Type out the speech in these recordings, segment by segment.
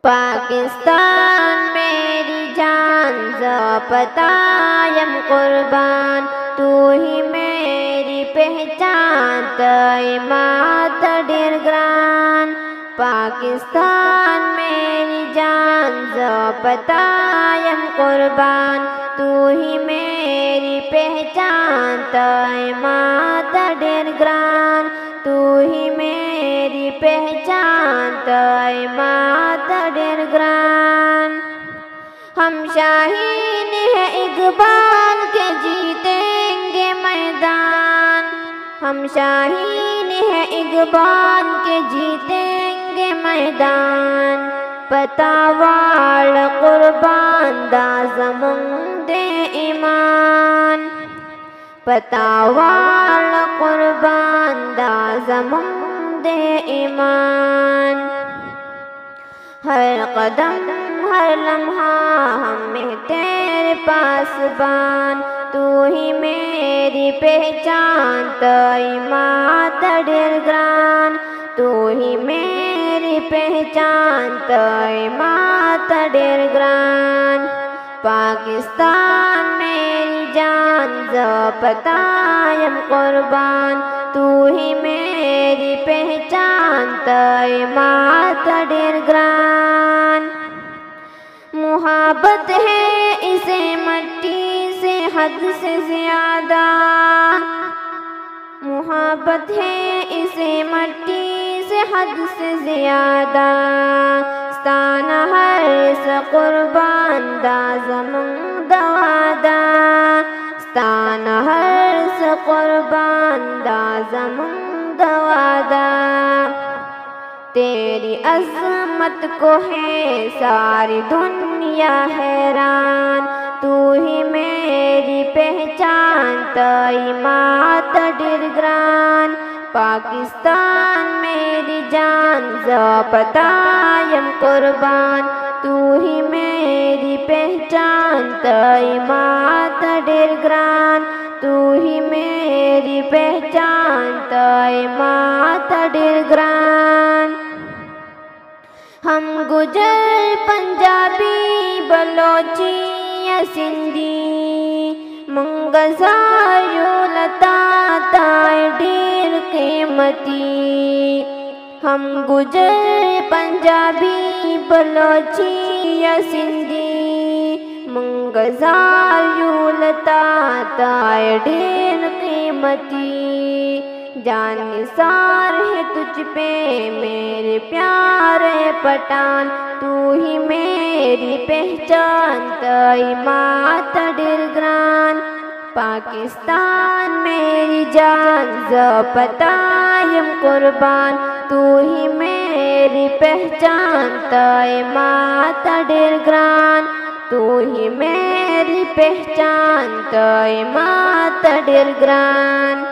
پاکستان میری جان یم قربان، تو ہی میری پہچان مات ڈیر گران۔ پاکستان میری جان یم قربان، تو ہی میری پہچان مات ڈیر گران، تو ہی میری پہچان مات ڈیر گران۔ ہم شاہین ہیں اقبال کے جیتیں گے میدان، ہم شاہین ہیں اقبال کے جیتیں گے میدان۔ پتاوال قربان دا زمون دے ایمان، پتاوال قربان دا زمون دے ایمان۔ ہر قدم ہر لمحہ ہمیں تیرے پاسبان، تو ہی میری پہچان مات ڈیر گران، تو ہی میری پہچان مات ڈیر گران۔ پاکستان میری جان یم قربان، تو ہی میری پہچان مات ڈیر گران۔ محبت ہے اسے مٹی سے حد سے زیادہ، محبت ہے اسے مٹی سے حد سے زیادہ۔ ستانہ ہر قربان دا زمون دوادا، ستانہ ہر قربان دا زمون دوادا۔ تیری عظمت کو ہے ساری دنیا حیران، تو ہی میری پہچان مات ڈیر گران۔ پاکستان میری جان یم قربان، تو ہی میری پہچان مات ڈیر گران، تو ہی میری پہچان مات ڈیر گران۔ ہم گجر پنجابی بلوچی یا سندھی منگزایو لتا تائے ڈیر قیمتی۔ ہم گجر پنجابی بلوچی یا سندھی منگزایو لتا تائے ڈیر قیمتی۔ جان نثار ہے تجھ پہ میرے پیارے پٹھان، تو ہی میری پہچان مات ڈیر گران۔ پاکستان میری جان یم قربان، تو ہی میری پہچان مات ڈیر گران، تو ہی میری پہچان مات ڈیر گران۔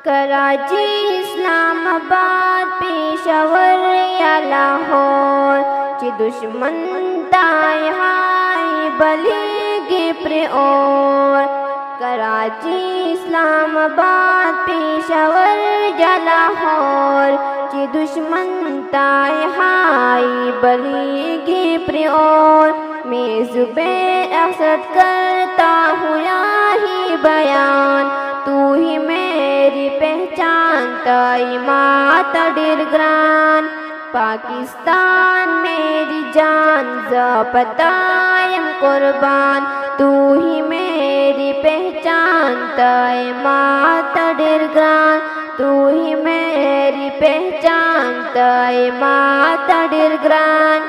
کراچی اسلام آباد پشاور یا لاہور چی دشمن تائے ہائی بلی گے پر اور۔ کراچی اسلام آباد پشاور یا لاہور چی دشمن تائے ہائی بلی گے پر اور۔ میں زبیر اقصد کرتا ہوں یہی بیان، تو ہی میری پہچان مات ڈیر گران۔ پاکستان میری جان یم قربان، تو ہی میری پہچان مات ڈیر گران، تو ہی میری پہچان مات ڈیر گران۔